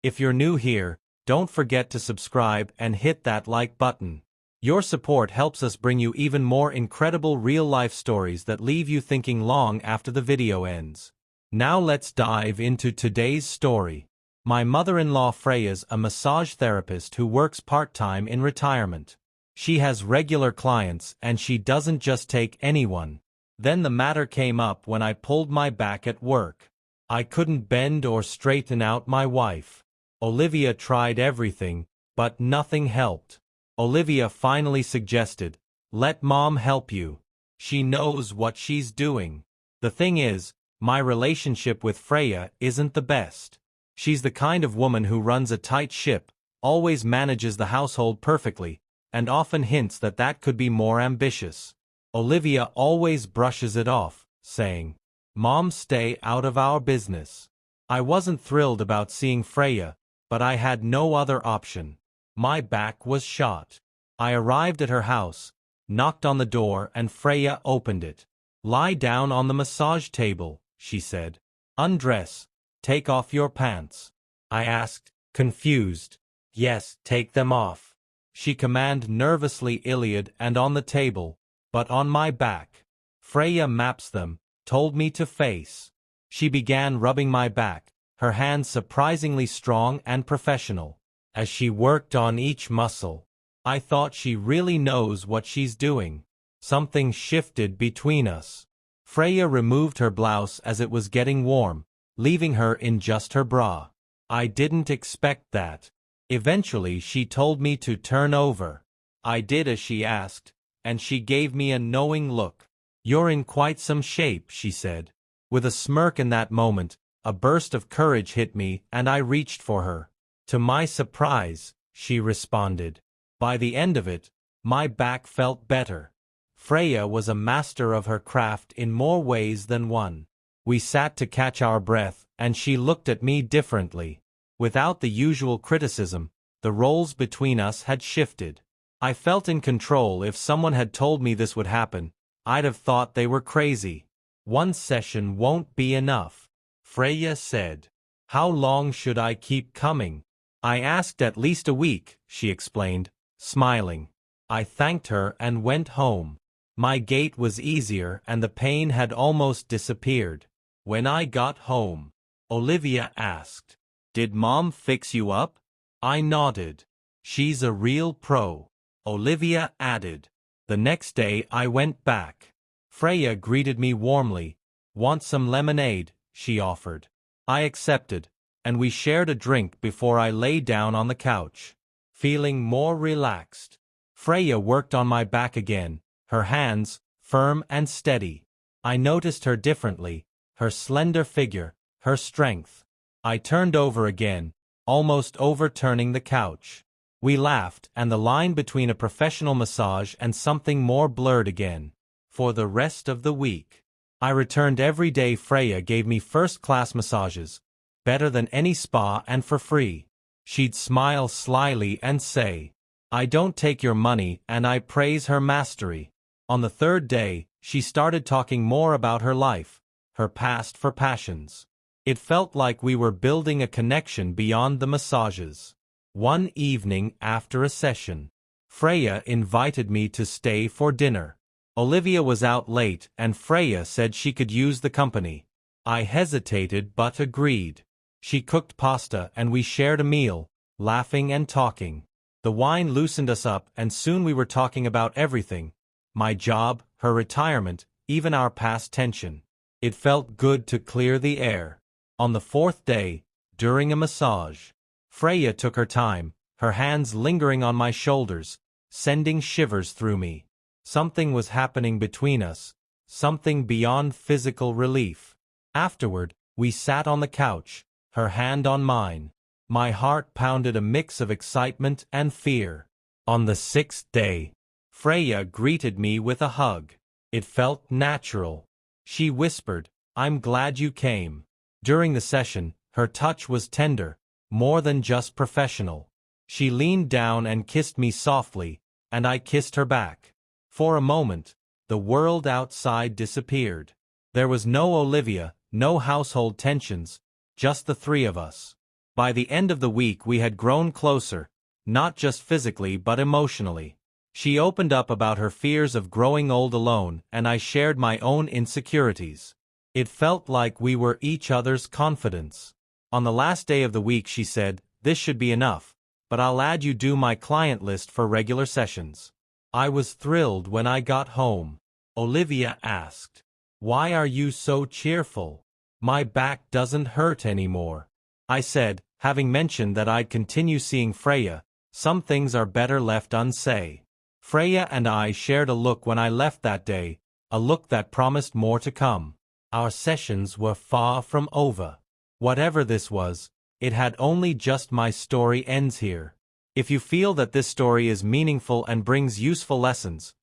If you're new here, don't forget to subscribe and hit that like button. Your support helps us bring you even more incredible real-life stories that leave you thinking long after the video ends. Now let's dive into today's story. My mother-in-law Freya's a massage therapist who works part-time in retirement. She has regular clients and she doesn't just take anyone. Then the matter came up when I pulled my back at work. I couldn't bend or straighten out my wife. Olivia tried everything, but nothing helped. Olivia finally suggested, "Let Mom help you. She knows what she's doing." The thing is, my relationship with Freya isn't the best. She's the kind of woman who runs a tight ship, always manages the household perfectly, and often hints that that could be more ambitious. Olivia always brushes it off, saying, "Mom, stay out of our business." I wasn't thrilled about seeing Freya, but I had no other option. My back was shot. I arrived at her house, knocked on the door, and Freya opened it. "Lie down on the massage table," she said. "Undress. Take off your pants." I asked, confused. "Yes, take them off," she commanded nervously. Iliad and on the table, but on my back. Freya maps them, told me to face. She began rubbing my back, her hands surprisingly strong and professional. As she worked on each muscle, I thought she really knows what she's doing. Something shifted between us. Freya removed her blouse as it was getting warm, leaving her in just her bra. I didn't expect that. Eventually she told me to turn over. I did as she asked, and she gave me a knowing look. "You're in quite some shape," she said. With a smirk in that moment, a burst of courage hit me and I reached for her. "To my surprise," she responded. By the end of it, my back felt better. Freya was a master of her craft in more ways than one. We sat to catch our breath, and she looked at me differently. Without the usual criticism, the roles between us had shifted. I felt in control. If someone had told me this would happen, I'd have thought they were crazy. "One session won't be enough," Freya said. "How long should I keep coming?" I asked. "At least a week," she explained, smiling. I thanked her and went home. My gait was easier and the pain had almost disappeared. When I got home, Olivia asked, "Did Mom fix you up?" I nodded. "She's a real pro," Olivia added. The next day I went back. Freya greeted me warmly. "Want some lemonade?" she offered. I accepted, and we shared a drink before I lay down on the couch, feeling more relaxed. Freya worked on my back again, her hands firm and steady. I noticed her differently, her slender figure, her strength. I turned over again, almost overturning the couch. We laughed, and the line between a professional massage and something more blurred again. For the rest of the week, I returned every day. Freya gave me first-class massages, better than any spa and for free. She'd smile slyly and say, "I don't take your money," and I praise her mastery. On the third day, she started talking more about her life, her past for passions. It felt like we were building a connection beyond the massages. One evening after a session, Freya invited me to stay for dinner. Olivia was out late and Freya said she could use the company. I hesitated but agreed. She cooked pasta and we shared a meal, laughing and talking. The wine loosened us up and soon we were talking about everything. My job, her retirement, even our past tension. It felt good to clear the air. On the fourth day, during a massage, Freya took her time, her hands lingering on my shoulders, sending shivers through me. Something was happening between us, something beyond physical relief. Afterward, we sat on the couch, her hand on mine. My heart pounded, a mix of excitement and fear. On the sixth day, Freya greeted me with a hug. It felt natural. She whispered, "I'm glad you came." During the session, her touch was tender, more than just professional. She leaned down and kissed me softly, and I kissed her back. For a moment, the world outside disappeared. There was no Olivia, no household tensions, just the three of us. By the end of the week we had grown closer, not just physically but emotionally. She opened up about her fears of growing old alone, and I shared my own insecurities. It felt like we were each other's confidants. On the last day of the week she said, "This should be enough, but I'll add you to my client list for regular sessions." I was thrilled when I got home. Olivia asked, "Why are you so cheerful?" "My back doesn't hurt anymore," I said, having mentioned that I'd continue seeing Freya. Some things are better left unsaid. Freya and I shared a look when I left that day, a look that promised more to come. Our sessions were far from over. Whatever this was, it had only just. My story ends here. If you feel that this story is meaningful and brings useful lessons,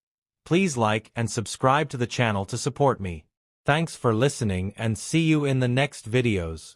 please like and subscribe to the channel to support me. Thanks for listening and see you in the next videos.